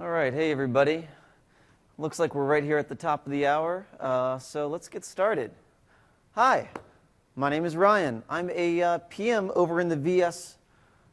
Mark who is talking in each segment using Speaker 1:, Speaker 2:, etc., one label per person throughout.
Speaker 1: All right, hey everybody. Looks like we're right here at the top of the hour, so let's get started. Hi, my name is Ryan. I'm a PM over in the VS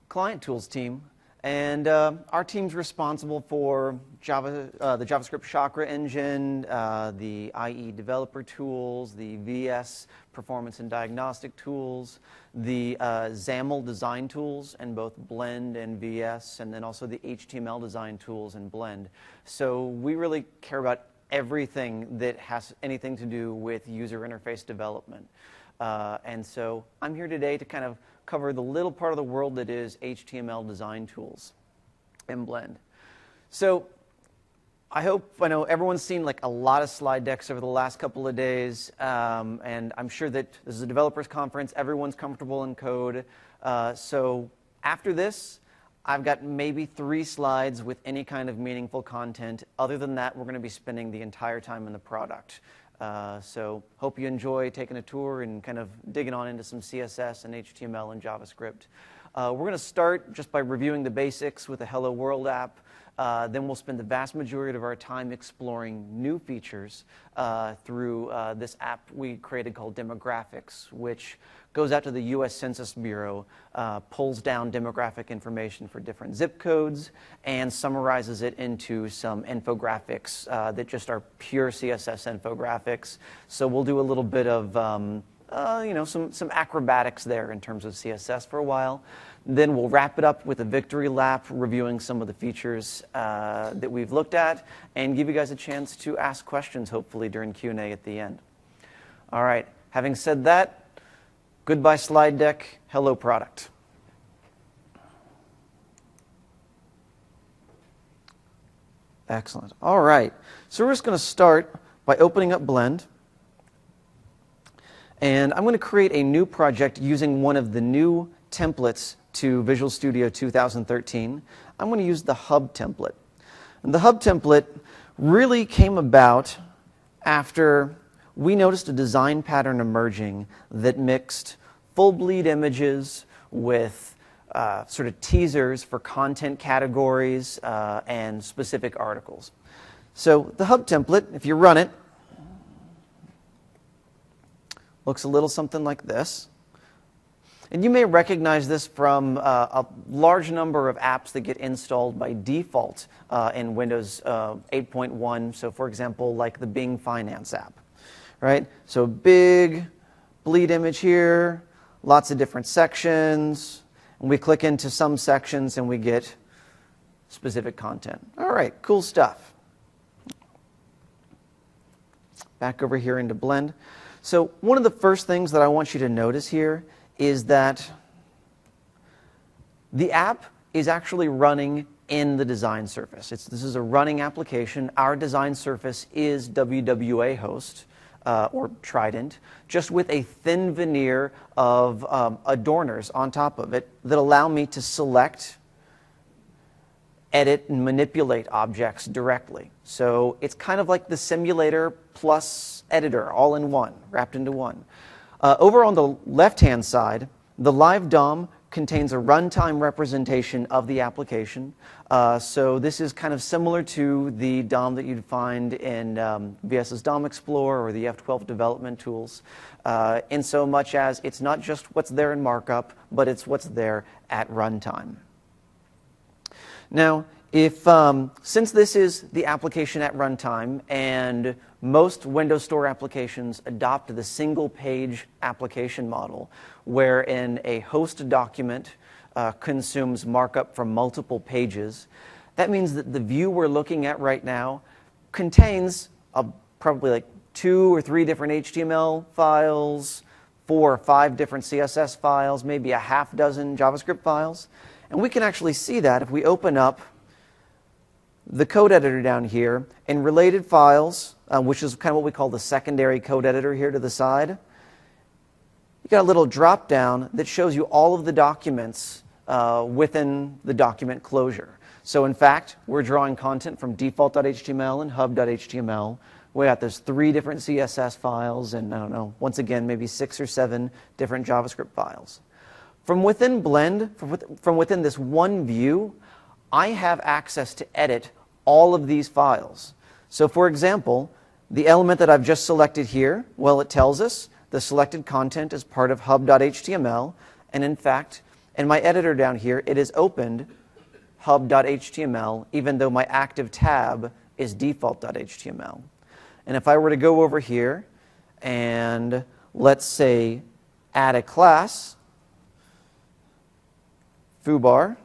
Speaker 1: Client Tools team, and our team's responsible for the JavaScript Chakra engine, the IE developer tools, the VS performance and diagnostic tools, the XAML design tools in both Blend and VS, and then also the HTML design tools in Blend. So we really care about everything that has anything to do with user interface development. And so I'm here today to kind of cover the little part of the world that is HTML design tools in Blend. So I know everyone's seen like a lot of slide decks over the last couple of days, and I'm sure that this is a developers conference. Everyone's comfortable in code. So after this, I've got maybe 3 slides with any kind of meaningful content. Other than that, we're going to be spending the entire time in the product. So hope you enjoy taking a tour and kind of digging on into some CSS and HTML and JavaScript. We're going to start just by reviewing the basics with a Hello World app. Then we'll spend the vast majority of our time exploring new features through this app we created called Demographics, which goes out to the U.S. Census Bureau, pulls down demographic information for different zip codes, and summarizes it into some infographics that just are pure CSS infographics. So we'll do a little bit of some acrobatics there in terms of CSS for a while. Then we'll wrap it up with a victory lap, reviewing some of the features that we've looked at, and give you guys a chance to ask questions, hopefully, during Q&A at the end. All right, having said that, goodbye slide deck, hello product. Excellent. All right, so we're just going to start by opening up Blend. And I'm going to create a new project using one of the new templates to Visual Studio 2013. I'm going to use the Hub template. And the Hub template really came about after we noticed a design pattern emerging that mixed full bleed images with sort of teasers for content categories and specific articles. So the Hub template, if you run it, looks a little something like this. And you may recognize this from a large number of apps that get installed by default in Windows 8.1. So for example, like the Bing Finance app, right? So big bleed image here, lots of different sections. And we click into some sections and we get specific content. All right, cool stuff. Back over here into Blend. So one of the first things that I want you to notice here is that the app is actually running in the design surface. This is a running application. Our design surface is WWA host, or Trident, just with a thin veneer of adorners on top of it that allow me to select, edit, and manipulate objects directly. So it's kind of like the simulator plus editor all in one, wrapped into one. Over on the left-hand side, the live DOM contains a runtime representation of the application. So this is kind of similar to the DOM that you'd find in VS's DOM Explorer or the F12 development tools, in so much as it's not just what's there in markup, but it's what's there at runtime. Now, since this is the application at runtime, and most Windows Store applications adopt the single-page application model, wherein a host document consumes markup from multiple pages, that means that the view we're looking at right now contains probably like 2 or 3 different HTML files, 4 or 5 different CSS files, maybe a half dozen JavaScript files. And we can actually see that if we open up the code editor down here and related files, which is kind of what we call the secondary code editor here to the side. You got a little drop down that shows you all of the documents within the document closure. So in fact, we're drawing content from default.html and hub.html. We got those 3 different CSS files and, I don't know, once again, maybe 6 or 7 different JavaScript files. From within Blend, from within this one view, I have access to edit all of these files. So for example, the element that I've just selected here, well, it tells us the selected content is part of hub.html, and in fact, in my editor down here, it has opened hub.html, even though my active tab is default.html. And if I were to go over here and let's say add a class, foobar,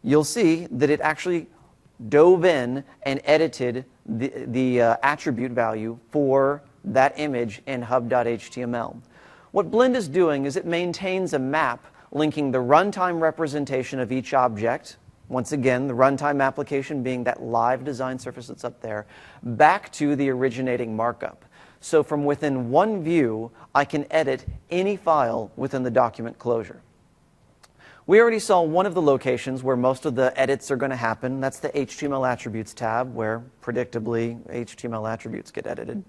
Speaker 1: you'll see that it actually dove in and edited the attribute value for that image in hub.html. What Blend is doing is it maintains a map linking the runtime representation of each object, once again, the runtime application being that live design surface that's up there, back to the originating markup. So from within one view, I can edit any file within the document closure. We already saw one of the locations where most of the edits are going to happen. That's the HTML Attributes tab, where, predictably, HTML attributes get edited.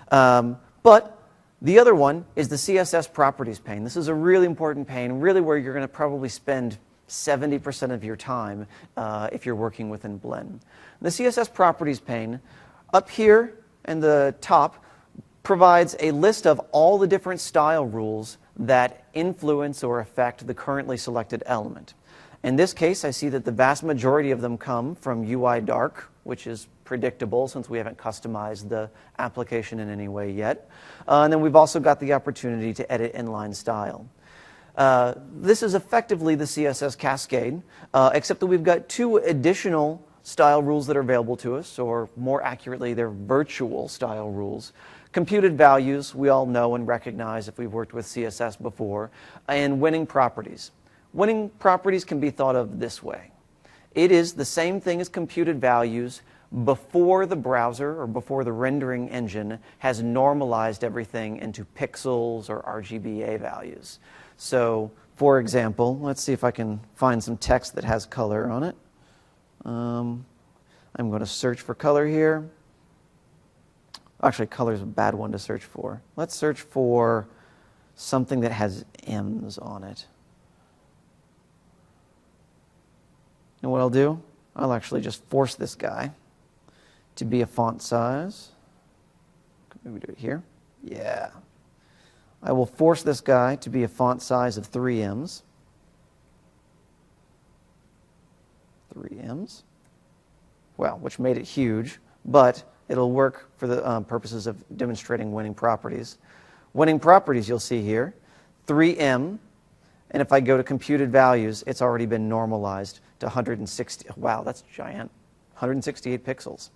Speaker 1: But the other one is the CSS Properties pane. This is a really important pane, really where you're going to probably spend 70% of your time if you're working within Blend. The CSS Properties pane, up here in the top, provides a list of all the different style rules that influence or affect the currently selected element. In this case, I see that the vast majority of them come from UI Dark, which is predictable since we haven't customized the application in any way yet. And then we've also got the opportunity to edit inline style. This is effectively the CSS cascade, except that we've got two additional style rules that are available to us, or more accurately, they're virtual style rules. Computed values, we all know and recognize if we've worked with CSS before, and winning properties. Winning properties can be thought of this way. It is the same thing as computed values before the browser or before the rendering engine has normalized everything into pixels or RGBA values. So, for example, let's see if I can find some text that has color on it. I'm going to search for color here. Actually, color is a bad one to search for. Let's search for something that has M's on it. And what I'll do, I'll actually just force this guy to be a font size. Maybe do it here. Yeah. I will force this guy to be a font size of 3 M's. 3 M's. Well, which made it huge, but it'll work for the purposes of demonstrating winning properties. Winning properties, you'll see here, 3M, and if I go to computed values, it's already been normalized to 160. Wow, that's giant. 168 pixels.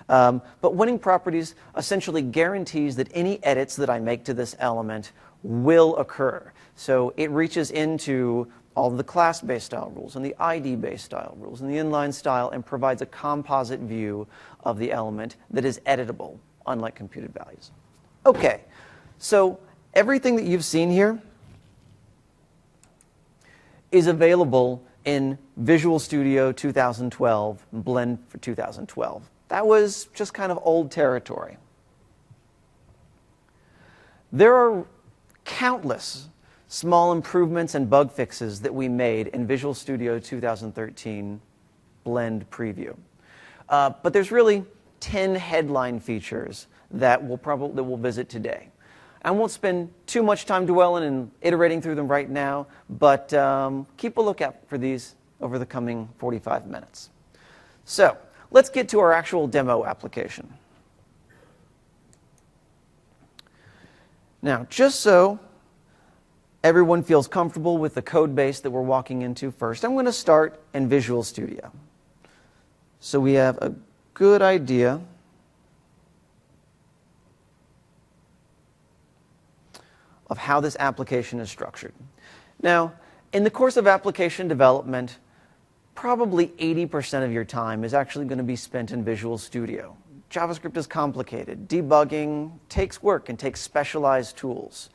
Speaker 1: But winning properties essentially guarantees that any edits that I make to this element will occur. So it reaches into all of the class-based style rules and the ID-based style rules and the inline style and provides a composite view of the element that is editable, unlike computed values. Okay, so everything that you've seen here is available in Visual Studio 2012, Blend for 2012. That was just kind of old territory. There are countless small improvements and bug fixes that we made in Visual Studio 2013 Blend Preview. But there's really 10 headline features that we'll visit today. I won't spend too much time dwelling and iterating through them right now, but keep a lookout for these over the coming 45 minutes. So, let's get to our actual demo application. Now, just so everyone feels comfortable with the code base that we're walking into first, I'm going to start in Visual Studio. So we have a good idea of how this application is structured. Now, in the course of application development, probably 80% of your time is actually going to be spent in Visual Studio. JavaScript is complicated. Debugging takes work and takes specialized tools.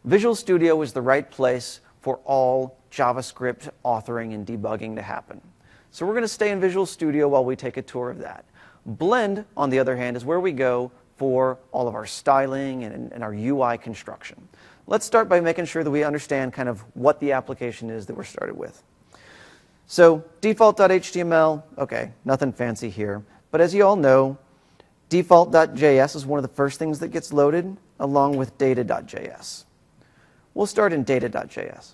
Speaker 1: Visual Studio is the right place for all JavaScript authoring and debugging to happen. So we're going to stay in Visual Studio while we take a tour of that. Blend, on the other hand, is where we go for all of our styling and our UI construction. Let's start by making sure that we understand kind of what the application is that we're started with. So default.html, okay, nothing fancy here. But as you all know, default.js is one of the first things that gets loaded, along with data.js. We'll start in data.js.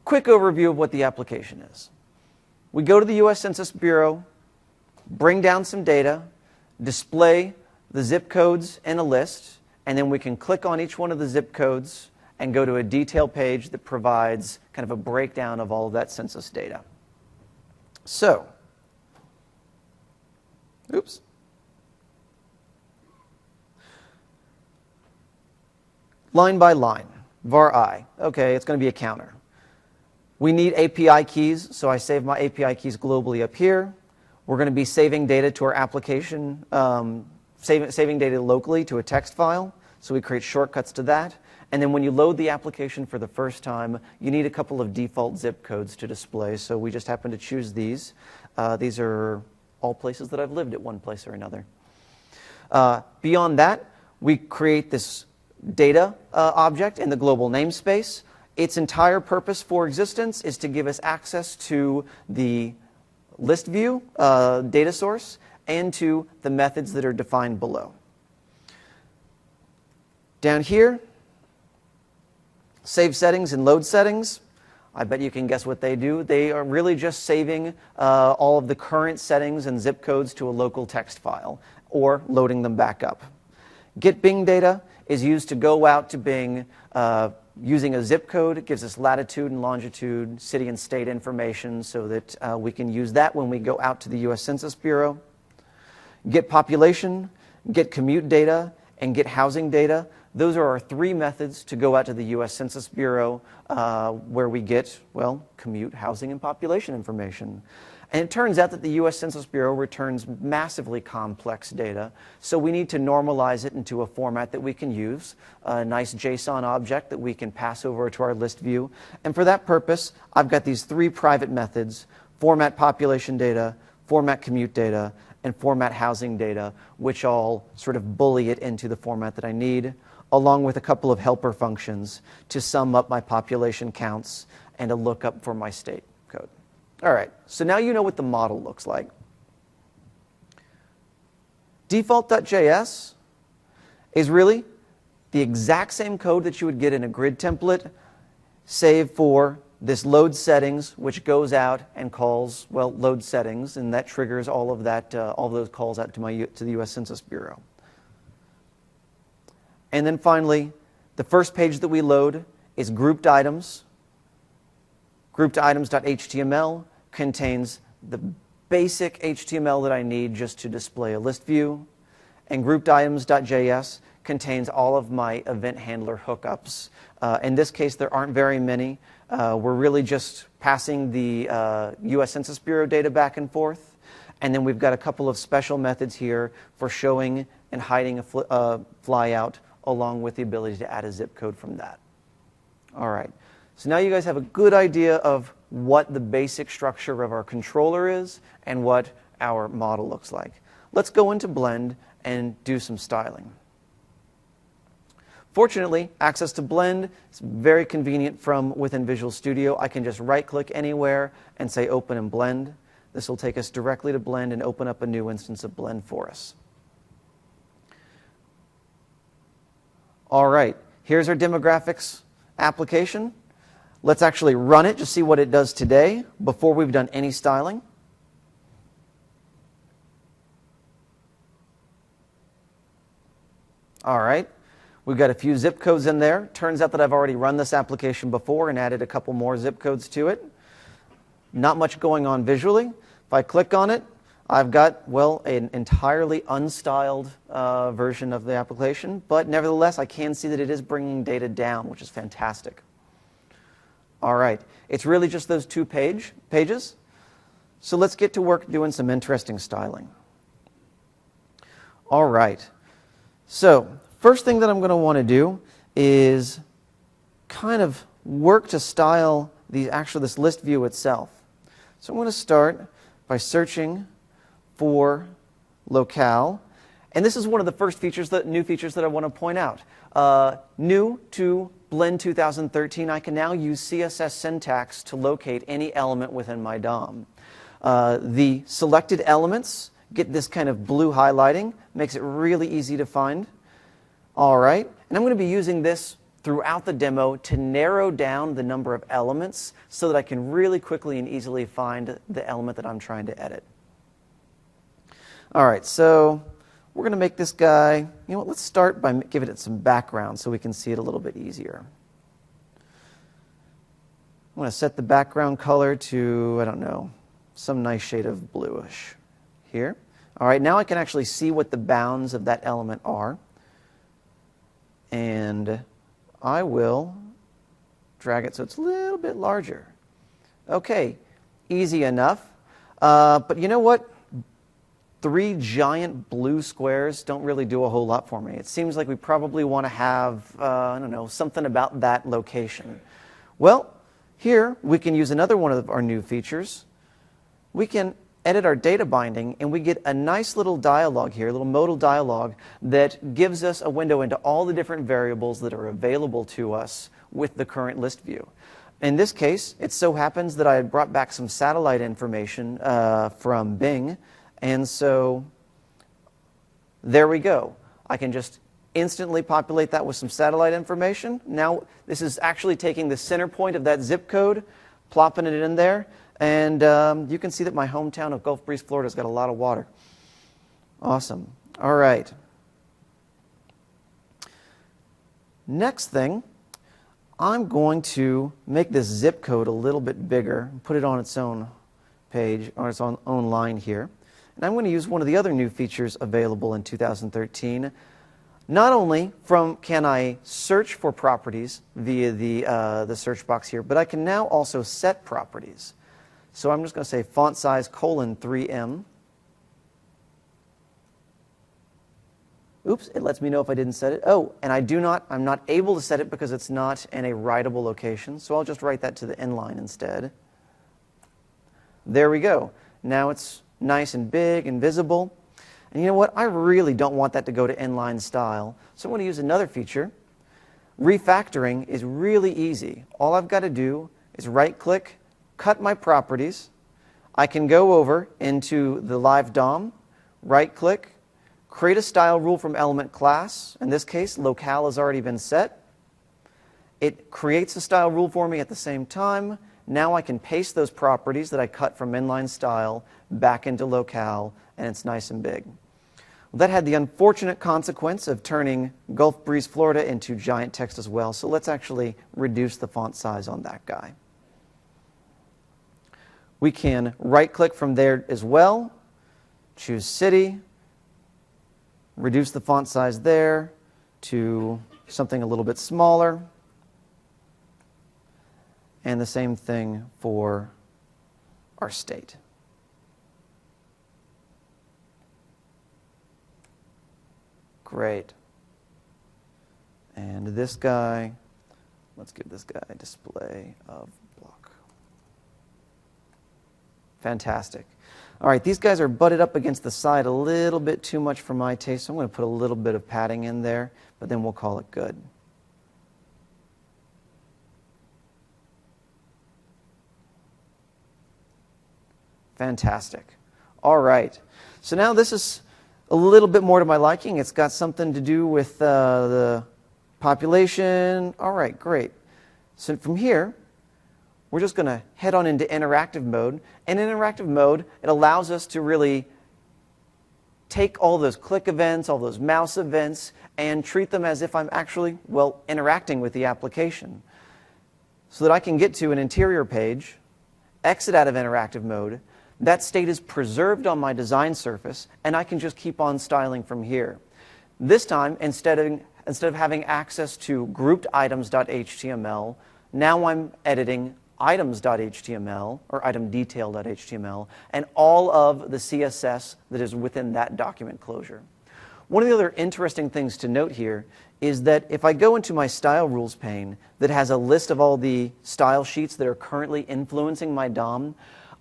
Speaker 1: Quick overview of what the application is. We go to the US Census Bureau, bring down some data, display the zip codes in a list, and then we can click on each one of the zip codes and go to a detail page that provides kind of a breakdown of all of that census data. So, oops. Line by line, var I. Okay, it's going to be a counter. We need API keys, so I save my API keys globally up here. We're going to be saving data to our application, saving data locally to a text file, so we create shortcuts to that. And then when you load the application for the first time, you need a couple of default zip codes to display, so we just happen to choose these. These are all places that I've lived at one place or another. Beyond that, we create this data object in the global namespace. Its entire purpose for existence is to give us access to the list view data source and to the methods that are defined below. Down here, save settings and load settings. I bet you can guess what they do. They are really just saving all of the current settings and zip codes to a local text file or loading them back up. Get Bing data is used to go out to Bing using a zip code. It gives us latitude and longitude, city and state information so that we can use that when we go out to the US Census Bureau. Get population, get commute data, and get housing data. Those are our three methods to go out to the US Census Bureau where we get, well, commute, housing, and population information. And it turns out that the US Census Bureau returns massively complex data, so we need to normalize it into a format that we can use, a nice JSON object that we can pass over to our list view. And for that purpose, I've got these three private methods: format population data, format commute data, and format housing data, which all sort of bully it into the format that I need, along with a couple of helper functions to sum up my population counts and a lookup for my state code. All right, so now you know what the model looks like. Default.js is really the exact same code that you would get in a grid template, save for this load settings, which goes out and calls, well, load settings, and that triggers all of that, all of those calls out to the US Census Bureau. And then finally, the first page that we load is grouped items. Grouped items.html contains the basic HTML that I need just to display a list view. And grouped items.js contains all of my event handler hookups. In this case, there aren't very many. We're really just passing the US Census Bureau data back and forth. And then we've got a couple of special methods here for showing and hiding a flyout, along with the ability to add a zip code from that. All right, so now you guys have a good idea of what the basic structure of our controller is and what our model looks like. Let's go into Blend and do some styling. Fortunately, access to Blend is very convenient from within Visual Studio. I can just right-click anywhere and say Open in Blend. This will take us directly to Blend and open up a new instance of Blend for us. All right, here's our demographics application. Let's actually run it to see what it does today before we've done any styling. All right, we've got a few zip codes in there. Turns out that I've already run this application before and added a couple more zip codes to it. Not much going on visually. If I click on it, I've got, well, an entirely unstyled version of the application, but nevertheless, I can see that it is bringing data down, which is fantastic. All right, it's really just those two pages. So let's get to work doing some interesting styling. All right, so first thing that I'm going to want to do is kind of work to style this list view itself. So I'm going to start by searching for locale, And this is one of the first features, new features that I want to point out. New to Blend 2013, I can now use CSS syntax to locate any element within my DOM. The selected elements get this kind of blue highlighting, makes it really easy to find. All right, and I'm going to be using this throughout the demo to narrow down the number of elements so that I can really quickly and easily find the element that I'm trying to edit. All right, so we're going to make this guy, you know what, let's start by giving it some background so we can see it a little bit easier. I want to set the background color to, I don't know, some nice shade of bluish here. All right, now I can actually see what the bounds of that element are. And I will drag it so it's a little bit larger. Okay, easy enough. But you know what? 3 giant blue squares don't really do a whole lot for me. It seems like we probably want to have, I don't know, something about that location. Well, here we can use another one of our new features. We can edit our data binding, and we get a nice little dialog here, a little modal dialog that gives us a window into all the different variables that are available to us with the current list view. In this case, it so happens that I had brought back some satellite information from Bing, and so there we go. I can just instantly populate that with some satellite information. Now, this is actually taking the center point of that zip code, plopping it in there, and you can see that my hometown of Gulf Breeze, Florida has got a lot of water. Awesome. All right. Next thing, I'm going to make this zip code a little bit bigger, put it on its own page, or its own line here. And I'm going to use one of the other new features available in 2013. Not only can I search for properties via the search box here, but I can now also set properties. So I'm just going to say font size :3M. Oops, it lets me know if I didn't set it. Oh, and I'm not able to set it because it's not in a writable location, so I'll just write that to the inline instead. There we go. Now it's nice and big and visible. And you know what? I really don't want that to go to inline style, so I'm going to use another feature. Refactoring is really easy. All I've got to do is right-click, cut my properties. I can go over into the live DOM, right-click, create a style rule from element class. In this case, locale has already been set. It creates a style rule for me at the same time. Now I can paste those properties that I cut from inline style back into locale, and it's nice and big. Well, that had the unfortunate consequence of turning Gulf Breeze, Florida into giant text as well, so let's actually reduce the font size on that guy. We can right-click from there as well, choose city, reduce the font size there to something a little bit smaller, and the same thing for our state. Great. And this guy, let's give this guy a display of block. Fantastic. All right, these guys are butted up against the side a little bit too much for my taste, so I'm going to put a little bit of padding in there, but then we'll call it good. Fantastic. All right, so now this is a little bit more to my liking. It's got something to do with the population. All right, great. So from here, we're just going to head on into interactive mode. And in interactive mode, it allows us to really take all those click events, all those mouse events, and treat them as if I'm actually, well, interacting with the application. So that I can get to an interior page, exit out of interactive mode. That state is preserved on my design surface, and I can just keep on styling from here. This time, instead of having access to grouped-items.html, now I'm editing items.html or itemdetail.html and all of the CSS that is within that document closure. One of the other interesting things to note here is that if I go into my style rules pane that has a list of all the style sheets that are currently influencing my DOM,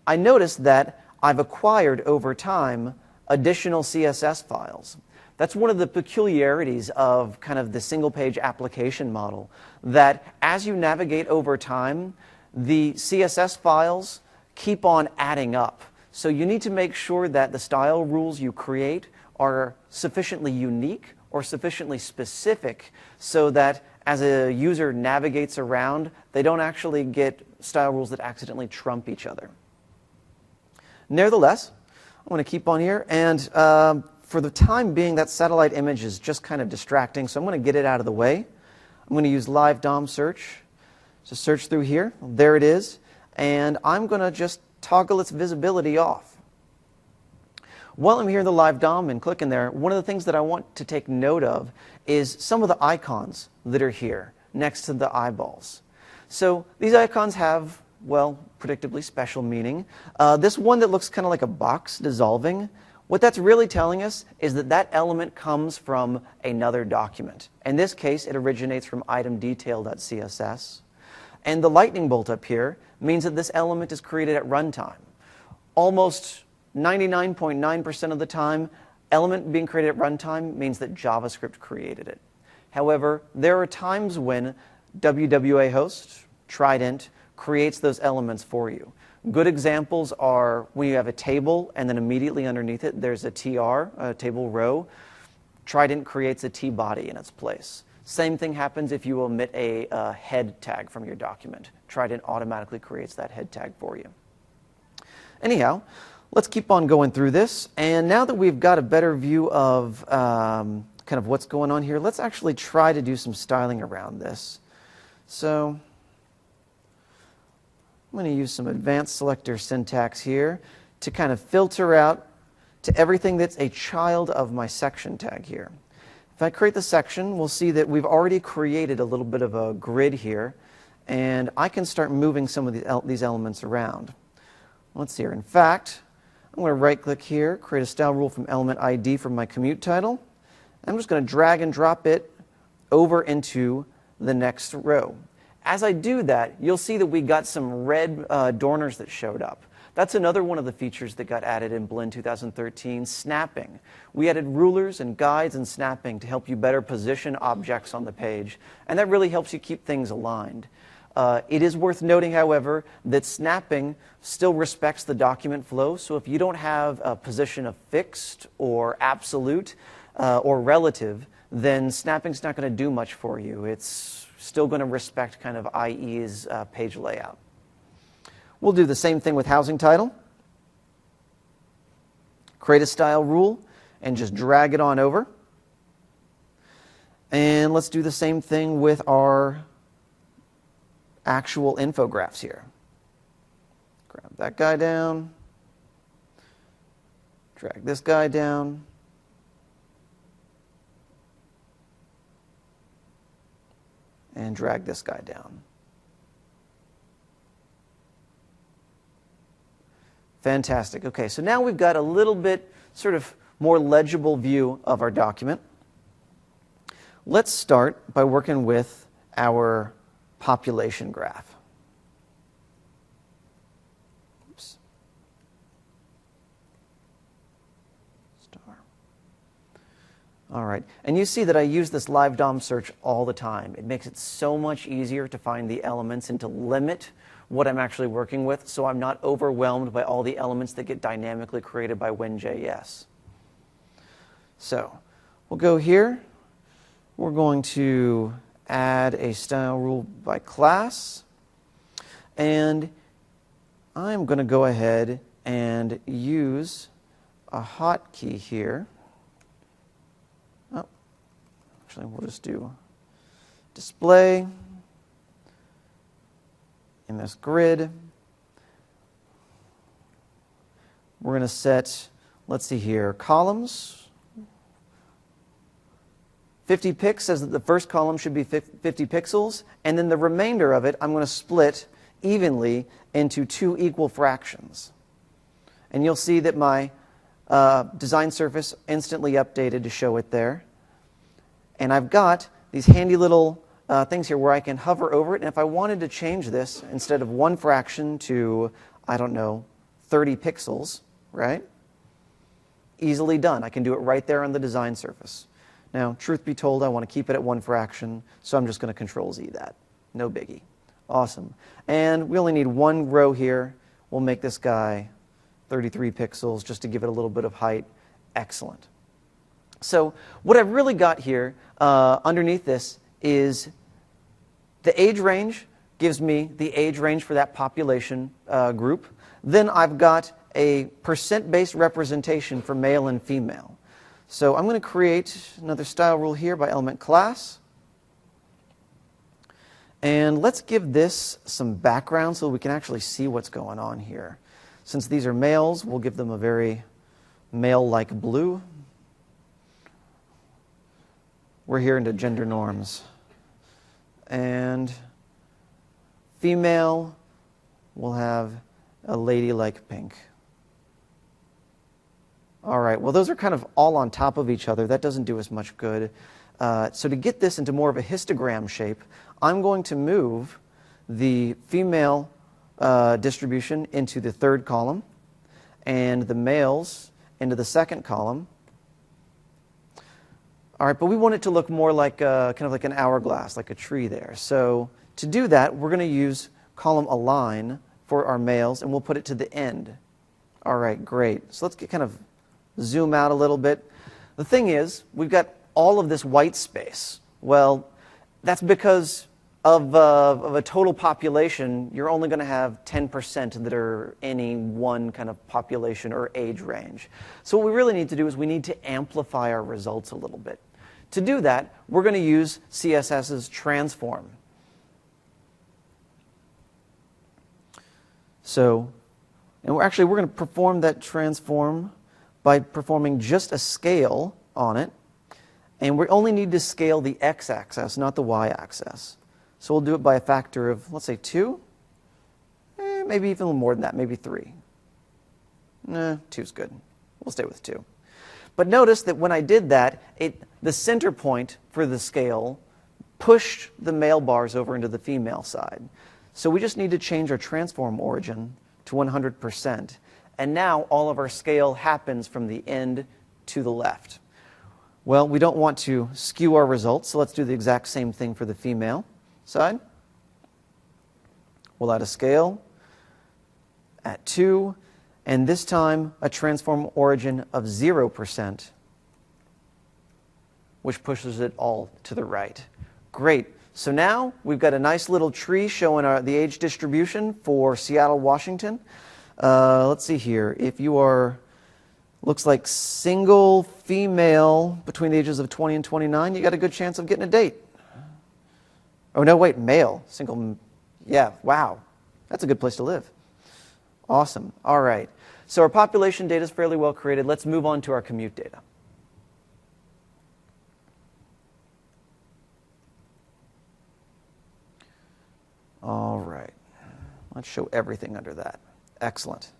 Speaker 1: I notice that I've acquired over time additional CSS files. That's one of the peculiarities of kind of the single-page application model, that as you navigate over time, the CSS files keep on adding up. So you need to make sure that the style rules you create are sufficiently unique or sufficiently specific so that as a user navigates around, they don't actually get style rules that accidentally trump each other. Nevertheless, I'm going to keep on here, and for the time being, that satellite image is just kind of distracting, so I'm going to get it out of the way. I'm going to use live DOM search to search through here. There it is, and I'm going to just toggle its visibility off. While I'm here in the live DOM and clicking there, one of the things that I want to take note of is some of the icons that are here next to the eyeballs. So these icons have, well, predictably special meaning. This one that looks kind of like a box dissolving, what that's really telling us is that that element comes from another document. In this case, it originates from itemdetail.css. And the lightning bolt up here means that this element is created at runtime. Almost 99.9% of the time, element being created at runtime means that JavaScript created it. However, there are times when WWA host, Trident, creates those elements for you. Good examples are when you have a table and then immediately underneath it there's a TR, a table row. Trident creates a T-body in its place. Same thing happens if you omit a head tag from your document. Trident automatically creates that head tag for you. Anyhow, let's keep on going through this. And now that we've got a better view of kind of what's going on here, let's actually try to do some styling around this. So I'm going to use some advanced selector syntax here to kind of filter out to everything that's a child of my section tag here. If I create the section, we'll see that we've already created a little bit of a grid here, and I can start moving some of these elements around. Let's see here. In fact, I'm going to right-click here, create a style rule from element ID from my commute title. I'm just going to drag and drop it over into the next row. As I do that, you'll see that we got some red dorners that showed up. That's another one of the features that got added in Blend 2013, snapping. We added rulers and guides and snapping to help you better position objects on the page, and that really helps you keep things aligned. It is worth noting, however, that snapping still respects the document flow, so if you don't have a position of fixed or absolute or relative, then snapping's not going to do much for you. It's still going to respect kind of IE's page layout. We'll do the same thing with housing title. Create a style rule and just drag it on over. And let's do the same thing with our actual infographs here. Grab that guy down. Drag this guy down. And drag this guy down. Fantastic. Okay, so now we've got a little bit sort of more legible view of our document. Let's start by working with our population graph. Oops. Star. All right, and you see that I use this live DOM search all the time. It makes it so much easier to find the elements and to limit what I'm actually working with, so I'm not overwhelmed by all the elements that get dynamically created by WinJS. So we'll go here. We're going to add a style rule by class, and I'm going to go ahead and use a hotkey here. Oh, actually, we'll just do display. In this grid, we're going to set, let's see here, columns. 50 pix says that the first column should be 50 pixels, and then the remainder of it I'm going to split evenly into two equal fractions. And you'll see that my design surface instantly updated to show it there. And I've got these handy little things here where I can hover over it, and if I wanted to change this, instead of one fraction to, I don't know, 30 pixels, right? easily done. I can do it right there on the design surface. Now, truth be told, I want to keep it at one fraction, so I'm just going to Control-Z that. No biggie. Awesome. And we only need one row here. We'll make this guy 33 pixels just to give it a little bit of height. Excellent. So what I've really got here underneath this is the age range gives me the age range for that population group. Then I've got a percent-based representation for male and female. So I'm going to create another style rule here by element class. And let's give this some background so we can actually see what's going on here. Since these are males, we'll give them a very male-like blue. We're here into gender norms. And female will have a ladylike pink. All right, well, those are kind of all on top of each other. That doesn't do us much good. So to get this into more of a histogram shape, I'm going to move the female distribution into the third column and the males into the second column. All right, but we want it to look more like kind of like an hourglass, like a tree there. So to do that, we're going to use column align for our males, and we'll put it to the end. All right, great. So let's kind of zoom out a little bit. The thing is, we've got all of this white space. Well, that's because of a total population, you're only going to have 10% that are any one kind of population or age range. So what we really need to do is we need to amplify our results a little bit. To do that, we're going to use CSS's transform. So, and we're going to perform that transform by performing just a scale on it. And we only need to scale the x-axis, not the y-axis. So we'll do it by a factor of, let's say, 2. Maybe even a little more than that, maybe 3. 2's good. We'll stay with 2. But notice that when I did that, the center point for the scale pushed the male bars over into the female side. So we just need to change our transform origin to 100%. And now all of our scale happens from the end to the left. Well, we don't want to skew our results, so let's do the exact same thing for the female side. We'll add a scale at 2, and this time a transform origin of 0%, which pushes it all to the right. Great. So now we've got a nice little tree showing the age distribution for Seattle, Washington. Let's see here. If you are, looks like single female between the ages of 20 and 29, you got a good chance of getting a date. Oh, no, wait, male. Single, yeah, wow. That's a good place to live. Awesome. All right. So our population data is fairly well created. Let's move on to our commute data. All right. Let's show everything under that. Excellent.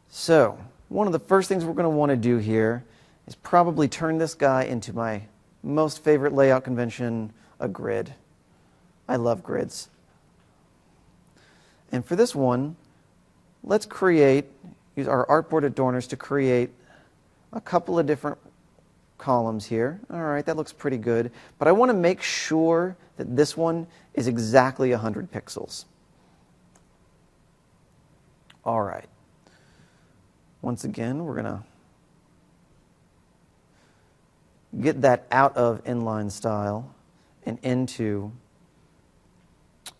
Speaker 1: So one of the first things we're going to want to do here is probably turn this guy into my most favorite layout convention, a grid. I love grids. And for this one, let's use our artboard adorners to create a couple of different columns here. All right, that looks pretty good. But I want to make sure that this one is exactly 100 pixels. All right. Once again, we're going to get that out of inline style and into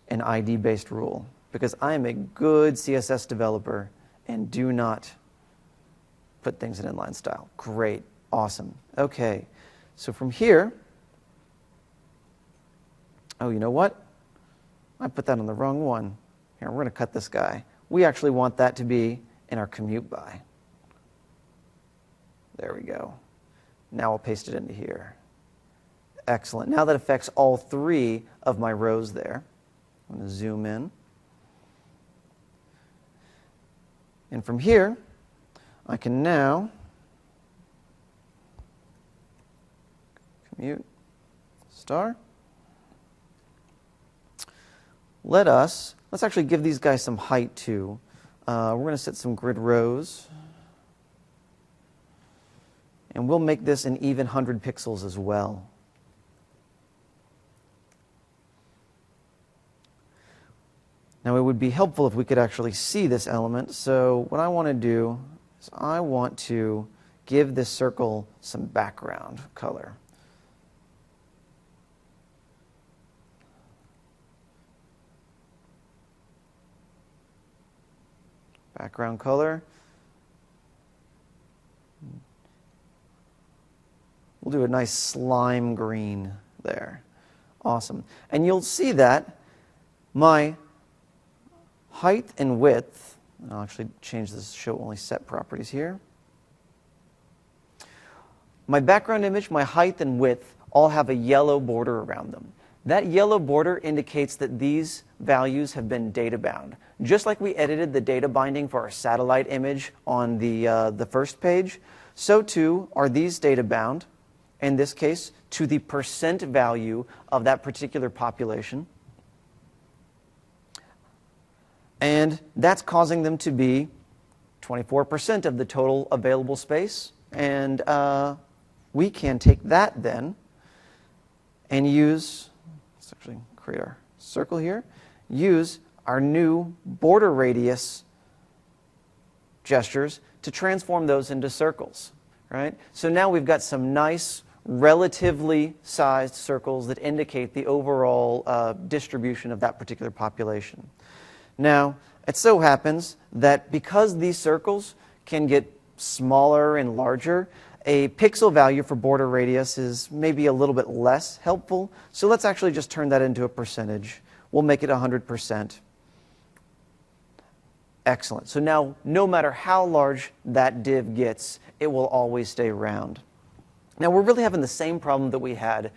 Speaker 1: an ID-based rule, because I am a good CSS developer and do not put things in inline style. Great. Awesome. Okay. So from here, oh, you know what? I put that on the wrong one. Here, we're going to cut this guy. We actually want that to be in our commute by. There we go. Now I'll paste it into here. Excellent. Now that affects all 3 of my rows there. I'm going to zoom in. And from here, I can now commute star. Let's actually give these guys some height too. We're going to set some grid rows. And we'll make this an even 100 pixels as well. Now, it would be helpful if we could actually see this element. So what I want to do is I want to give this circle some background color. Background color. We'll do a nice slime green there. Awesome. And you'll see that my height and width, I'll actually change this to show only set properties here. My background image, my height and width all have a yellow border around them. That yellow border indicates that these values have been data bound. Just like we edited the data binding for our satellite image on the first page, so too are these data bound, in this case, to the percent value of that particular population. And that's causing them to be 24% of the total available space. And we can take that then and use, let's actually create our circle here, use our new border radius gestures to transform those into circles, right? So now we've got some nice, relatively sized circles that indicate the overall distribution of that particular population. Now, it so happens that because these circles can get smaller and larger, a pixel value for border radius is maybe a little bit less helpful. So let's actually just turn that into a percentage. We'll make it 100%. Excellent. So now, no matter how large that div gets, it will always stay round. Now, we're really having the same problem that we had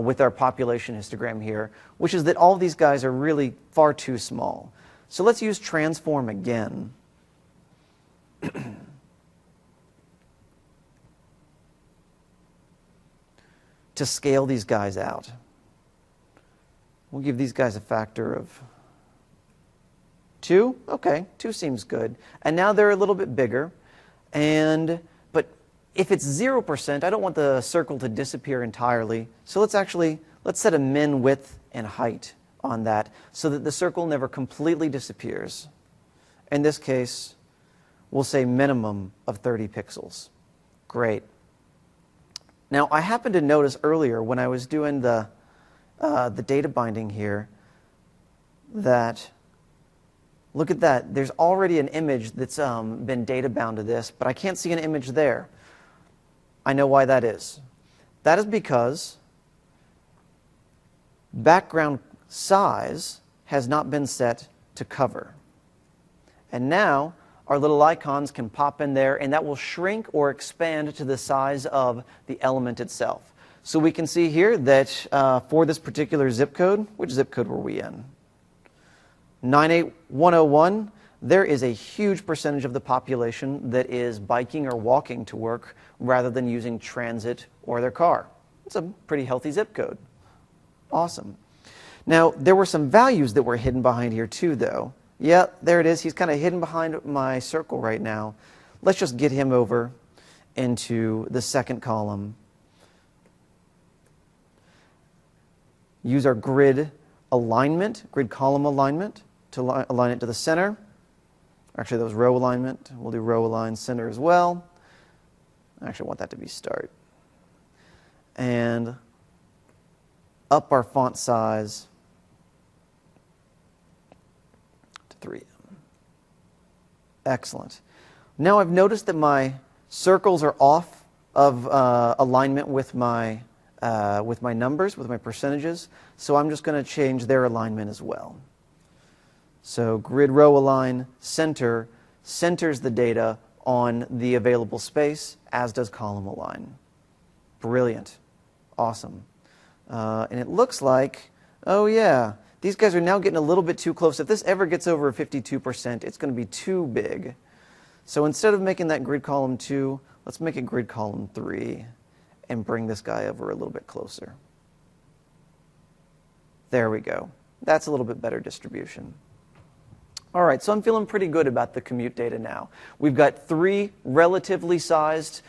Speaker 1: with our population histogram here, which is that all these guys are really far too small. So let's use transform again. To scale these guys out. We'll give these guys a factor of 2. Okay, 2 seems good. And now they're a little bit bigger. But if it's 0%, I don't want the circle to disappear entirely. So let's set a min width and height on that so that the circle never completely disappears. In this case, we'll say minimum of 30 pixels. Great. Now, I happened to notice earlier when I was doing the data binding here that, look at that, there's already an image that's been data bound to this, but I can't see an image there. I know why that is. That is because background size has not been set to cover. And now our little icons can pop in there, and that will shrink or expand to the size of the element itself. So we can see here that for this particular zip code, which zip code were we in? 98101, there is a huge percentage of the population that is biking or walking to work rather than using transit or their car. It's a pretty healthy zip code. Awesome. Now, there were some values that were hidden behind here too, though. Yeah, there it is. He's kind of hidden behind my circle right now. Let's just get him over into the second column. Use our grid alignment, grid column alignment, to align it to the center. Actually, that was row alignment. We'll do row align center as well. I actually want that to be start. And up our font size to 3. Excellent. Now I've noticed that my circles are off of alignment with my numbers, with my percentages. So I'm just going to change their alignment as well. So grid row align center centers the data on the available space, as does column align. Brilliant. Awesome. And it looks like, oh yeah, these guys are now getting a little bit too close. If this ever gets over 52%, it's going to be too big. So instead of making that grid column 2, let's make it grid column 3 and bring this guy over a little bit closer. There we go. That's a little bit better distribution. All right, so I'm feeling pretty good about the commute data now. We've got 3 relatively sized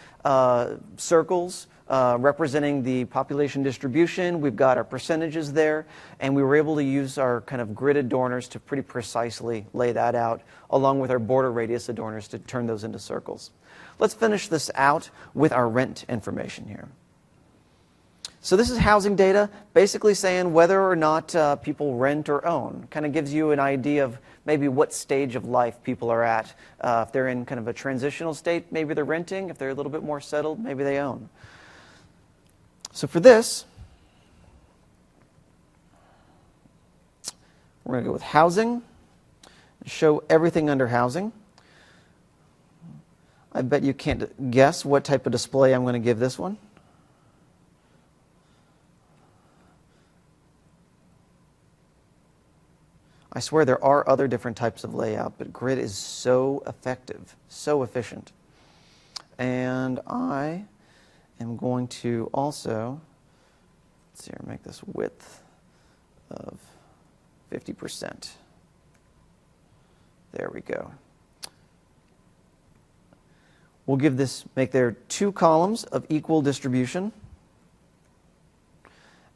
Speaker 1: circles representing the population distribution. We've got our percentages there, and we were able to use our kind of grid adorners to pretty precisely lay that out, along with our border radius adorners to turn those into circles. Let's finish this out with our rent information here. So this is housing data, basically saying whether or not people rent or own. Kind of gives you an idea of maybe what stage of life people are at. If they're in kind of a transitional state, maybe they're renting. If they're a little bit more settled, maybe they own. So for this, we're going to go with housing, show everything under housing. I bet you can't guess what type of display I'm going to give this one. I swear there are other different types of layout, but grid is so effective, so efficient. And I am going to also, let's see here, make this width of 50%. There we go. We'll give this, make there 2 columns of equal distribution.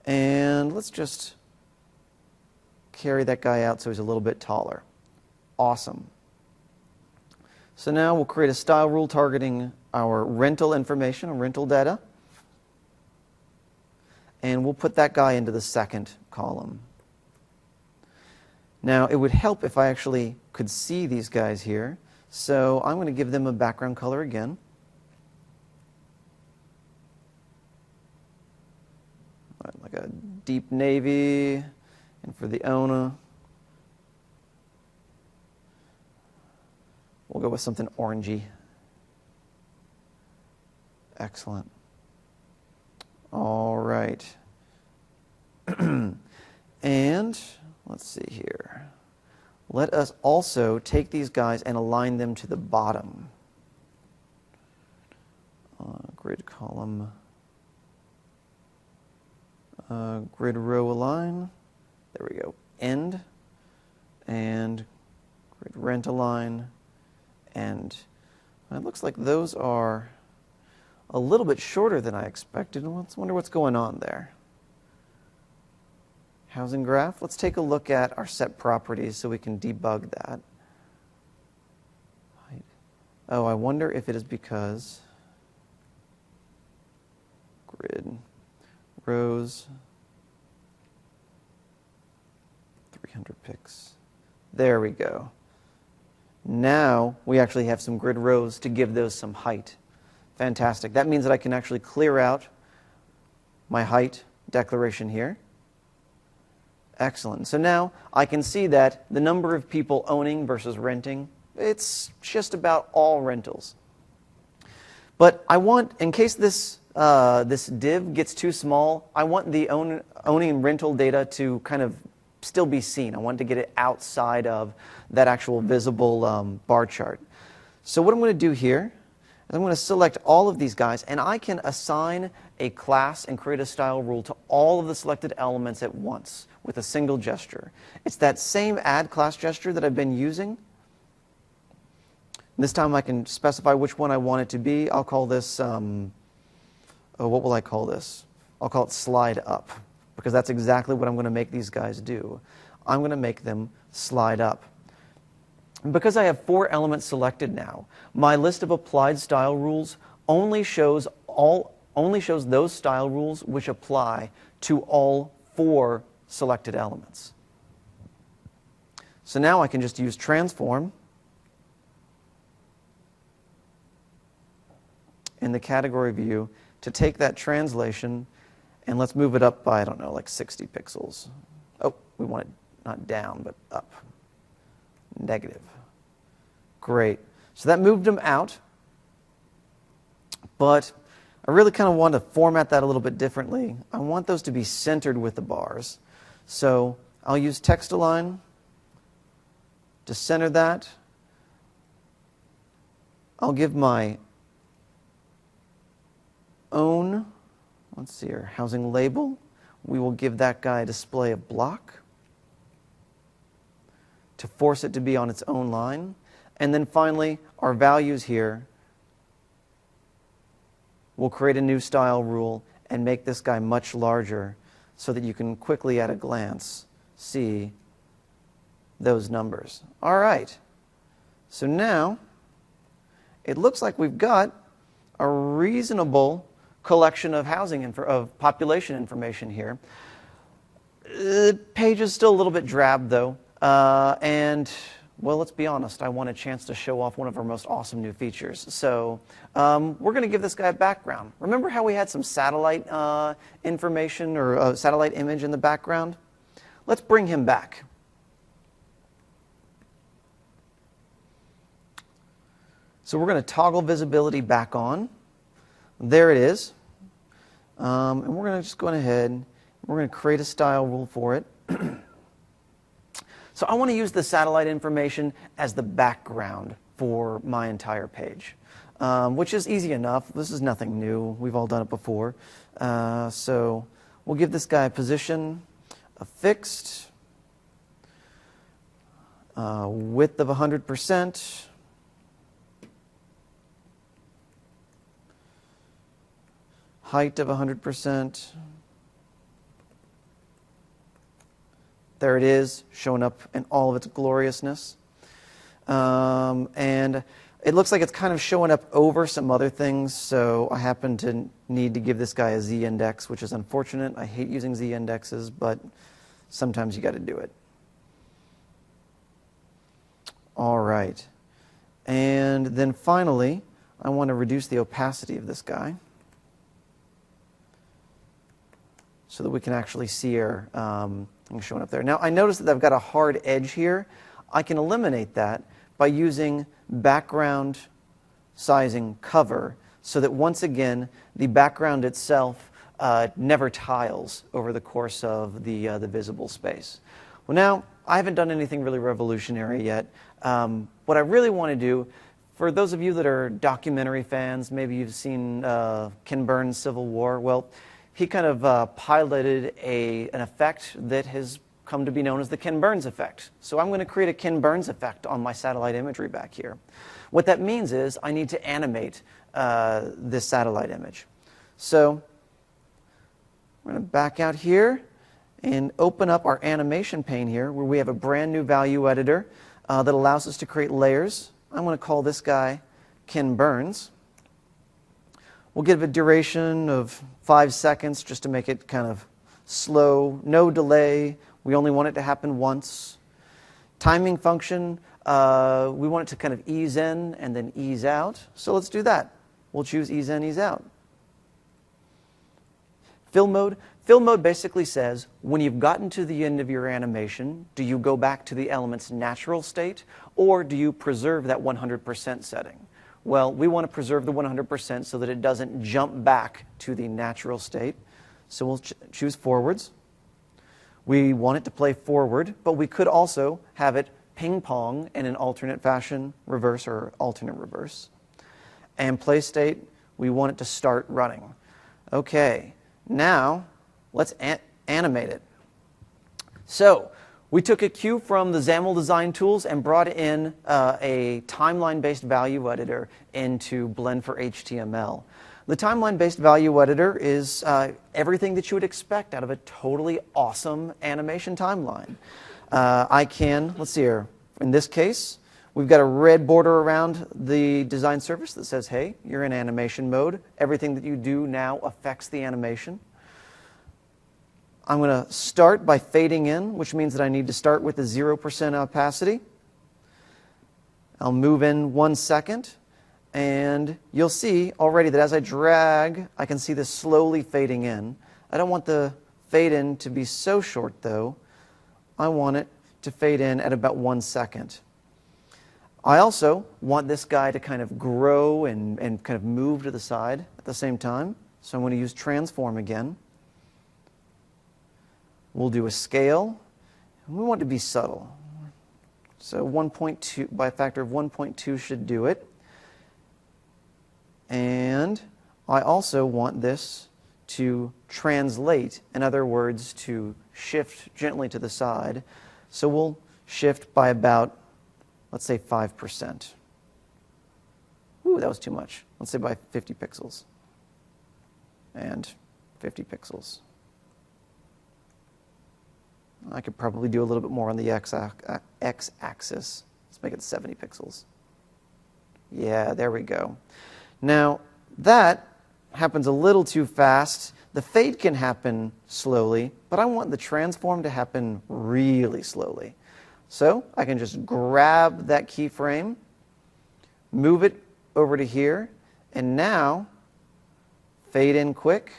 Speaker 1: And let's just carry that guy out so he's a little bit taller. Awesome. So now we'll create a style rule targeting our rental information, or rental data. And we'll put that guy into the second column. Now, it would help if I actually could see these guys here. So I'm going to give them a background color again. Like a deep navy. And for the owner, we'll go with something orangey. Excellent. All right. And let's see here. Let us also take these guys and align them to the bottom. Grid column, grid row align. There we go. End, and grid rent align, and it looks like those are a little bit shorter than I expected. Let's wonder what's going on there. Housing graph. Let's take a look at our set properties so we can debug that. Oh, I wonder if it is because grid rows 300 pixels. There we go. Now we actually have some grid rows to give those some height. Fantastic. That means that I can actually clear out my height declaration here. Excellent. So now I can see that the number of people owning versus renting, it's just about all rentals. But I want, in case this div gets too small, I want the owning rental data to kind of still be seen. I want to get it outside of that actual visible bar chart. So what I'm going to do here is I'm going to select all of these guys, and I can assign a class and create a style rule to all of the selected elements at once with a single gesture. It's that same add class gesture that I've been using. This time I can specify which one I want it to be. I'll call this, what will I call this? I'll call it slide up, because that's exactly what I'm going to make these guys do. I'm going to make them slide up. Because I have 4 elements selected now, my list of applied style rules only shows those style rules which apply to all 4 selected elements. So now I can just use transform in the category view to take that translation, and let's move it up by, I don't know, like 60 pixels. Oh, we want it not down, but up. Negative. Great. So that moved them out, but I really kind of want to format that a little bit differently. I want those to be centered with the bars. So I'll use text align to center that. I'll give my own, let's see here, housing label. We will give that guy a display of block. to force it to be on its own line. And then finally, our values here will create a new style rule and make this guy much larger so that you can quickly at a glance see those numbers. All right. So now it looks like we've got a reasonable collection of of population information here. The page is still a little bit drab, though, and well, let's be honest, I want a chance to show off one of our most awesome new features. So we're going to give this guy a background. Remember how we had some satellite information or a satellite image in the background? Let's bring him back. So we're going to toggle visibility back on. There it is. And we're going to just go ahead, we're going to create a style rule for it. So I want to use the satellite information as the background for my entire page, which is easy enough. This is nothing new. We've all done it before. So we'll give this guy a position, a fixed, width of 100%. Height of 100%. There it is, showing up in all of its gloriousness. And it looks like it's kind of showing up over some other things, so I happen to need to give this guy a z-index, which is unfortunate. I hate using z-indexes, but sometimes you got to do it. All right. And then finally, I want to reduce the opacity of this guy so that we can actually see her showing up there. Now, I notice that I've got a hard edge here. I can eliminate that by using background sizing cover so that once again, the background itself never tiles over the course of the visible space. Well, now, I haven't done anything really revolutionary yet. What I really want to do, for those of you that are documentary fans, maybe you've seen Ken Burns' Civil War, well, he kind of piloted an effect that has come to be known as the Ken Burns effect. So I'm going to create a Ken Burns effect on my satellite imagery back here. What that means is I need to animate this satellite image. So we're going to back out here and open up our animation pane here where we have a brand new value editor that allows us to create layers. I'm going to call this guy Ken Burns. We'll give a duration of 5 seconds just to make it kind of slow, no delay. We only want it to happen once. Timing function, we want it to kind of ease in and then ease out. So let's do that. We'll choose ease in, ease out. Fill mode. Fill mode basically says, when you've gotten to the end of your animation, do you go back to the element's natural state, or do you preserve that 100% setting? Well, we want to preserve the 100% so that it doesn't jump back to the natural state. So we'll choose forwards. We want it to play forward, but we could also have it ping-pong in an alternate fashion, reverse or alternate reverse. And play state, we want it to start running. Okay, now let's animate it. So we took a cue from the XAML design tools and brought in a timeline-based value editor into Blend for HTML. The timeline-based value editor is everything that you would expect out of a totally awesome animation timeline. Let's see here, in this case, we've got a red border around the design surface that says, hey, you're in animation mode. Everything that you do now affects the animation. I'm going to start by fading in, which means that I need to start with a 0% opacity. I'll move in 1 second, and you'll see already that as I drag, I can see this slowly fading in. I don't want the fade in to be so short, though. I want it to fade in at about 1 second. I also want this guy to kind of grow and kind of move to the side at the same time. So I'm going to use transform again. We'll do a scale, and we want it to be subtle. So 1.2, by a factor of 1.2 should do it. And I also want this to translate, in other words, to shift gently to the side. So we'll shift by about, let's say 5%. Ooh, that was too much. Let's say by 50 pixels. And 50 pixels. I could probably do a little bit more on the x-axis. Let's make it 70 pixels. Yeah, there we go. Now, that happens a little too fast. The fade can happen slowly, but I want the transform to happen really slowly. So I can just grab that keyframe, move it over to here, and now fade in quick,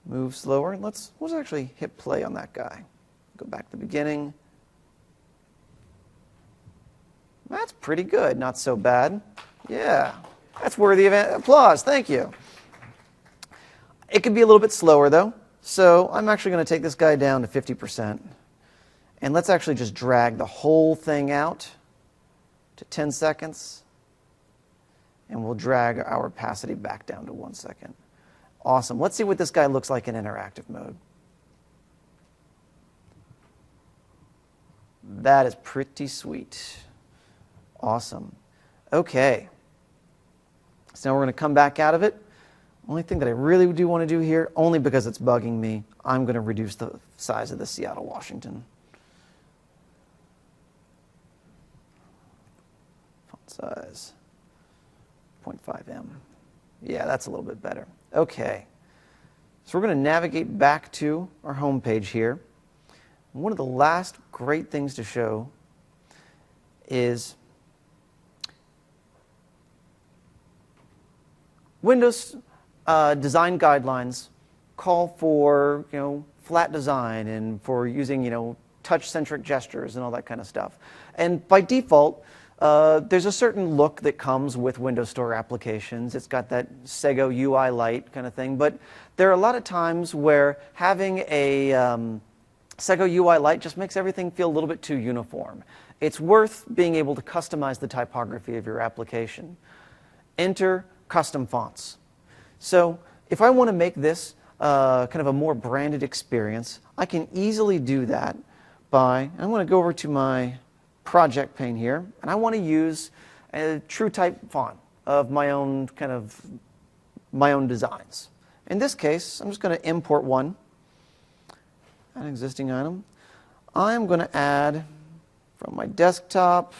Speaker 1: move slower. Let's actually hit play on that guy. Go back to the beginning. That's pretty good, not so bad. Yeah, that's worthy of applause. Thank you. It could be a little bit slower though, so I'm actually going to take this guy down to 50%. And let's actually just drag the whole thing out to 10 seconds. And we'll drag our opacity back down to 1 second. Awesome. Let's see what this guy looks like in interactive mode. That is pretty sweet. Awesome. Okay. So now we're going to come back out of it. Only thing that I really do want to do here, only because it's bugging me, I'm going to reduce the size of the Seattle, Washington. Font size, 0.5 em. Yeah, that's a little bit better. Okay. So we're going to navigate back to our home page here. One of the last great things to show is Windows design guidelines call for, flat design and for using, touch-centric gestures and all that kind of stuff. And by default, there's a certain look that comes with Windows Store applications. It's got that Sego UI Lite kind of thing. But there are a lot of times where having a Sego UI Lite just makes everything feel a little bit too uniform. It's worth being able to customize the typography of your application. Enter custom fonts. So if I want to make this kind of a more branded experience, I can easily do that by, I'm going to go over to my project pane here, and I want to use a TrueType font of my own designs. In this case, I'm just going to import one, an existing item. I'm going to add from my desktop,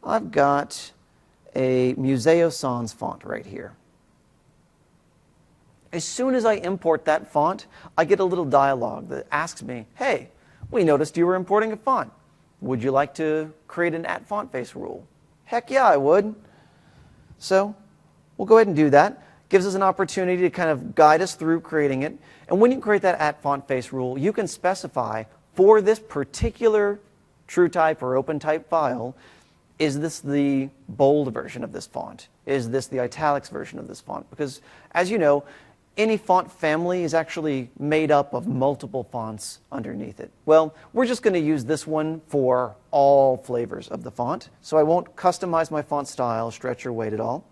Speaker 1: I've got a Museo Sans font right here. As soon as I import that font, I get a little dialog that asks me, hey, we noticed you were importing a font. Would you like to create an @FontFace rule? Heck yeah, I would. So we'll go ahead and do that. Gives us an opportunity to kind of guide us through creating it. And when you create that @FontFace rule, you can specify for this particular TrueType or OpenType file, is this the bold version of this font? Is this the italics version of this font? Because as you know, any font family is actually made up of multiple fonts underneath it. Well, we're just going to use this one for all flavors of the font, so I won't customize my font style, stretch, or weight at all.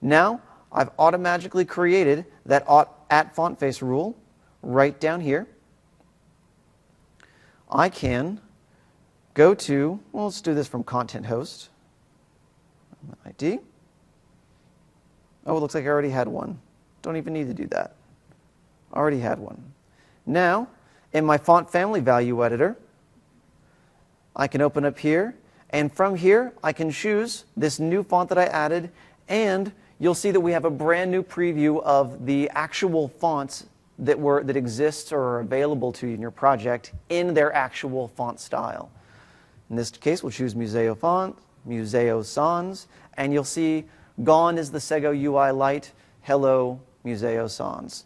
Speaker 1: Now, I've automatically created that @FontFace rule right down here. I can go to, well, let's do this from Content Host. ID. Oh, it looks like I already had one. Don't even need to do that. Already had one. Now, in my font family value editor, I can open up here, and from here, I can choose this new font that I added, and you'll see that we have a brand new preview of the actual fonts that exist or are available to you in your project in their actual font style. In this case, we'll choose Museo Font, Museo Sans, and you'll see gone is the Sego UI Lite, hello, Museo Sans.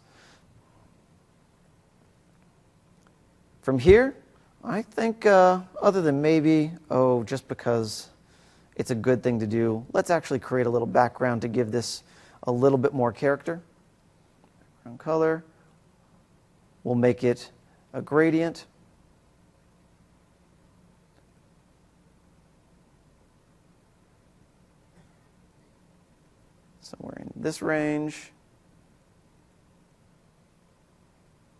Speaker 1: From here, I think other than maybe, just because it's a good thing to do, let's actually create a little background to give this a little bit more character. Background color. We'll make it a gradient. Somewhere in this range.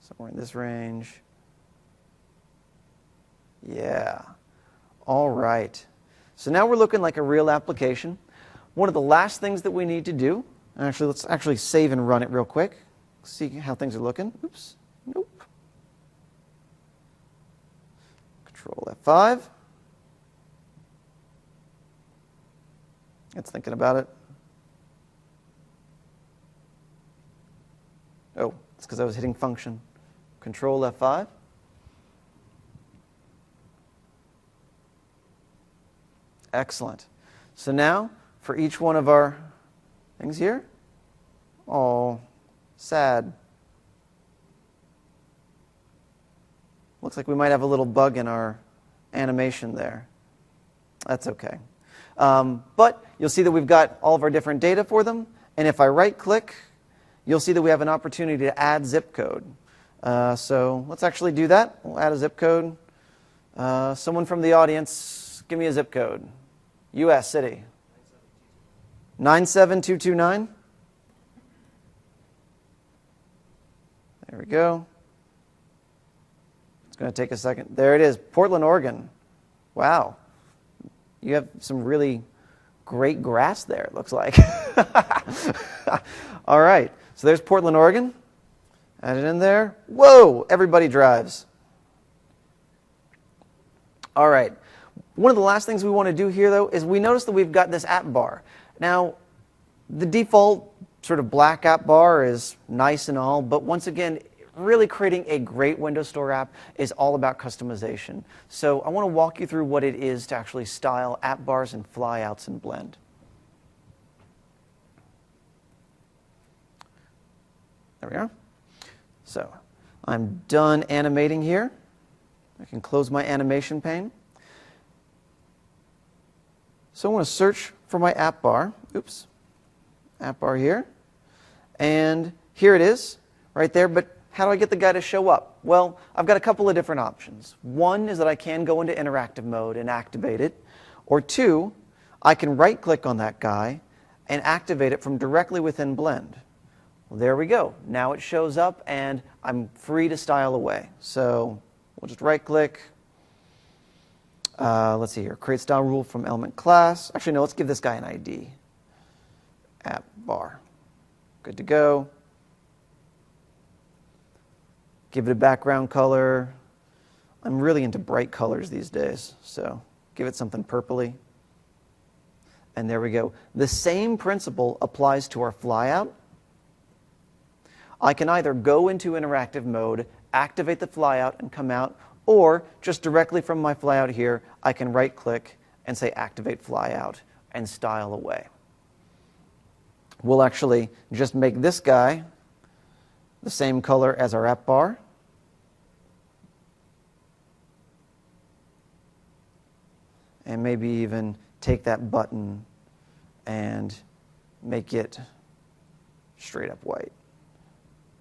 Speaker 1: Somewhere in this range. Yeah. All right. So now we're looking like a real application. One of the last things that we need to do, actually, let's actually save and run it real quick. See how things are looking. Oops. Nope. Control F5. It's thinking about it. Oh, it's because I was hitting function. Control F5. Excellent. So now, for each one of our things here, oh, sad. Looks like we might have a little bug in our animation there. That's okay. But you'll see that we've got all of our different data for them. And if I right-click, you'll see that we have an opportunity to add zip code. So let's actually do that. We'll add a zip code. Someone from the audience, give me a zip code. U.S. city. 97229. There we go. It's going to take a second. There it is, Portland, Oregon. Wow. You have some really great grass there, it looks like. All right. So there's Portland, Oregon. Add it in there. Whoa, everybody drives. All right. One of the last things we want to do here, though, is we notice that we've got this app bar. Now, the default sort of black app bar is nice and all, but once again, really creating a great Windows Store app is all about customization. So I want to walk you through what it is to actually style app bars and flyouts in Blend. There we are. So I'm done animating here. I can close my animation pane. So I want to search for my app bar. Oops. App bar here. And here it is, right there. But how do I get the guy to show up? Well, I've got a couple of different options. One is that I can go into interactive mode and activate it. Or two, I can right-click on that guy and activate it from directly within Blend. Well, there we go. Now it shows up, and I'm free to style away. So we'll just right-click. Let's see here. Create style rule from element class. Actually, no, let's give this guy an ID. App bar. Good to go. Give it a background color. I'm really into bright colors these days, so give it something purpley. And there we go. The same principle applies to our flyout. I can either go into interactive mode, activate the flyout, and come out, or just directly from my flyout here, I can right-click and say Activate Flyout and style away. We'll actually just make this guy the same color as our app bar. And maybe even take that button and make it straight up white.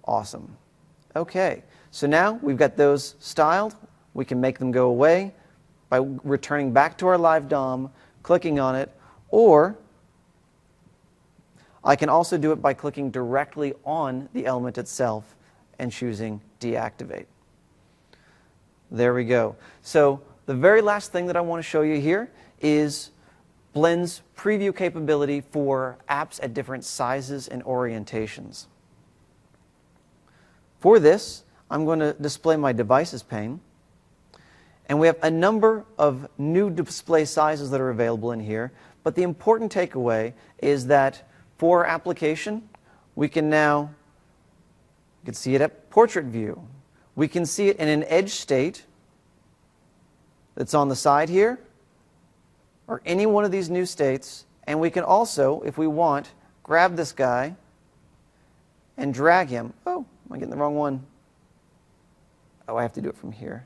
Speaker 1: Awesome. Okay, so now we've got those styled. We can make them go away by returning back to our live DOM, clicking on it, or I can also do it by clicking directly on the element itself and choosing Deactivate. There we go. So the very last thing that I want to show you here is Blend's preview capability for apps at different sizes and orientations. For this, I'm going to display my devices pane. And we have a number of new display sizes that are available in here. But the important takeaway is that for our application, we can now you can see it at portrait view. We can see it in an edge state that's on the side here, or any one of these new states. And we can also, if we want, grab this guy and drag him. Oh, am I getting the wrong one? Oh, I have to do it from here.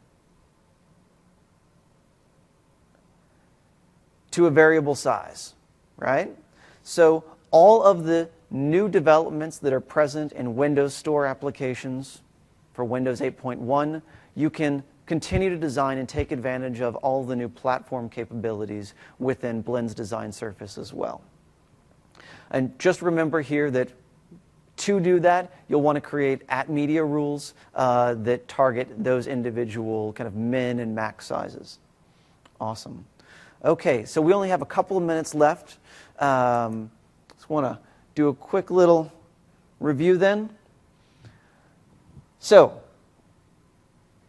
Speaker 1: To a variable size, right? So all of the new developments that are present in Windows Store applications for Windows 8.1, you can continue to design and take advantage of all the new platform capabilities within Blend's design surface as well. And just remember here that To do that, you'll want to create @media rules that target those individual kind of min and max sizes. Awesome. Okay, so we only have a couple of minutes left. Just want to do a quick little review then. So,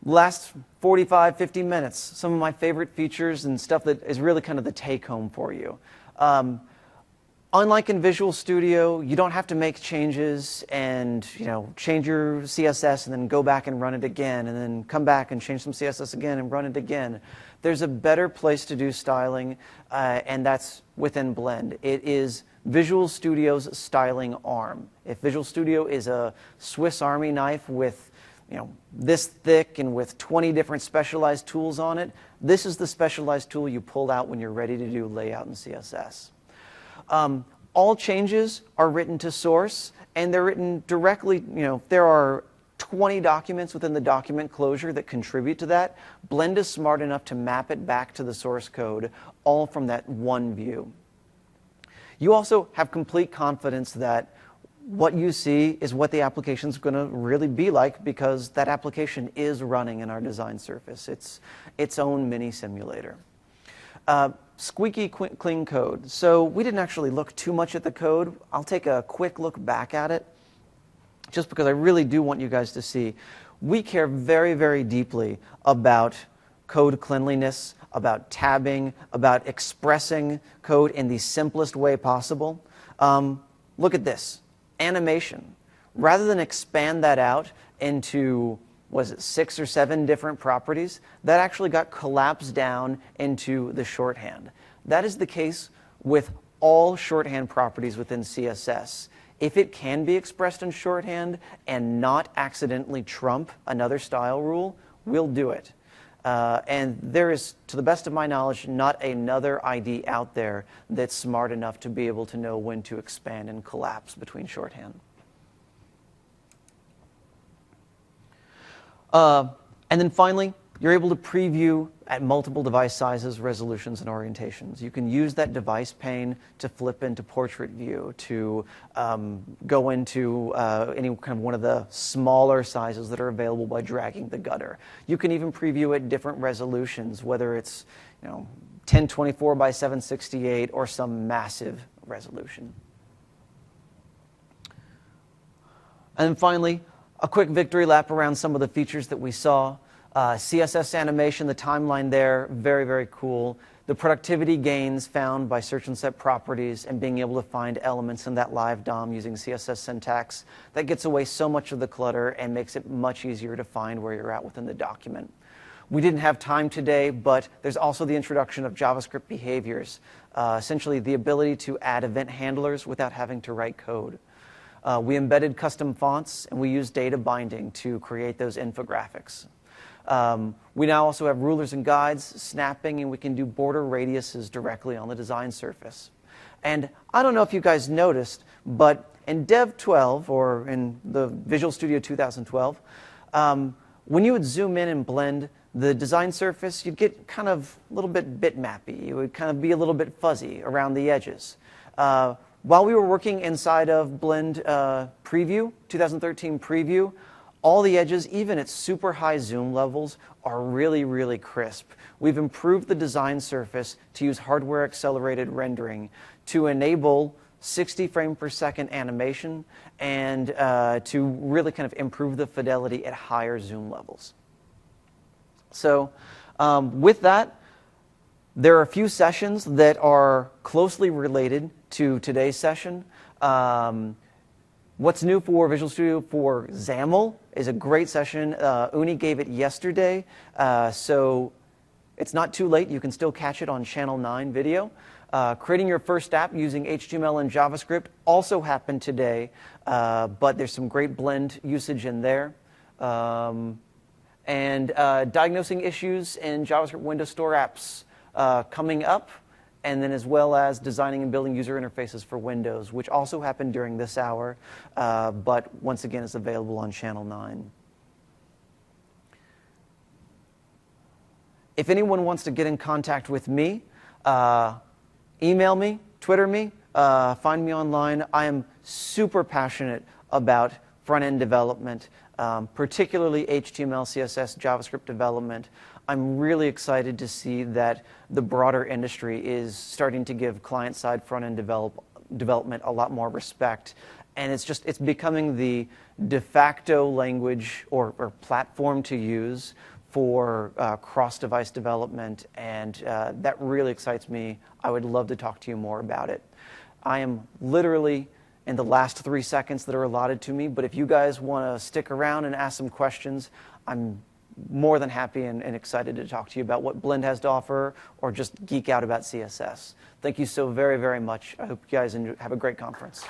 Speaker 1: last 45, 50 minutes, some of my favorite features and stuff that is really kind of the take-home for you. Unlike in Visual Studio, you don't have to make changes and change your CSS and then go back and run it again and then come back and change some CSS again and run it again. There's a better place to do styling, and that's within Blend. It is Visual Studio's styling arm. If Visual Studio is a Swiss Army knife with this thick and with 20 different specialized tools on it, this is the specialized tool you pull out when you're ready to do layout and CSS. All changes are written to source, and they're written directly, there are 20 documents within the document closure that contribute to that. Blend is smart enough to map it back to the source code, all from that one view. You also have complete confidence that what you see is what the application is going to really be like, because that application is running in our design surface. It's its own mini simulator. Squeaky clean code. So we didn't actually look too much at the code. I'll take a quick look back at it, just because I really do want you guys to see. We care very, very deeply about code cleanliness, about tabbing, about expressing code in the simplest way possible. Look at this. Animation. Rather than expand that out into, was it 6 or 7 different properties, that actually got collapsed down into the shorthand. That is the case with all shorthand properties within CSS. If it can be expressed in shorthand and not accidentally trump another style rule, we'll do it. And there is, to the best of my knowledge, not another ID out there that's smart enough to be able to know when to expand and collapse between shorthand. And then finally, you're able to preview at multiple device sizes, resolutions, and orientations. You can use that device pane to flip into portrait view, to go into any kind of one of the smaller sizes that are available by dragging the gutter. You can even preview at different resolutions, whether it's 1024 by 768 or some massive resolution. And then finally, a quick victory lap around some of the features that we saw. CSS animation, the timeline there, very, very cool. The productivity gains found by search and set properties and being able to find elements in that live DOM using CSS syntax, that gets away so much of the clutter and makes it much easier to find where you're at within the document. We didn't have time today, but there's also the introduction of JavaScript behaviors, essentially the ability to add event handlers without having to write code. We embedded custom fonts, and we used data binding to create those infographics. We now also have rulers and guides, snapping, and we can do border radiuses directly on the design surface. And I don't know if you guys noticed, but in Dev 12, or in the Visual Studio 2012, when you would zoom in and blend the design surface, you'd get kind of a little bit bitmappy. You would kind of be a little bit fuzzy around the edges. While we were working inside of Blend Preview, 2013 Preview, all the edges, even at super high zoom levels, are really, really crisp. We've improved the design surface to use hardware accelerated rendering to enable 60 frames per second animation and to really kind of improve the fidelity at higher zoom levels. So with that, there are a few sessions that are closely related to today's session. What's new for Visual Studio for XAML is a great session. Uni gave it yesterday, so it's not too late. You can still catch it on Channel 9 video. Creating your first app using HTML and JavaScript also happened today, but there's some great Blend usage in there. And diagnosing issues in JavaScript Windows Store apps coming up, and then as well as designing and building user interfaces for Windows, which also happened during this hour, but once again is available on Channel 9. If anyone wants to get in contact with me, email me, Twitter me, find me online. I am super passionate about front-end development, particularly HTML, CSS, JavaScript development. I'm really excited to see that the broader industry is starting to give client-side front-end development a lot more respect. And it's becoming the de facto language or platform to use for cross-device development, and that really excites me. I would love to talk to you more about it. I am literally in the last 3 seconds that are allotted to me, but if you guys want to stick around and ask some questions, I'm more than happy and excited to talk to you about what Blend has to offer, or just geek out about CSS. Thank you so very, very much. I hope you guys have a great conference.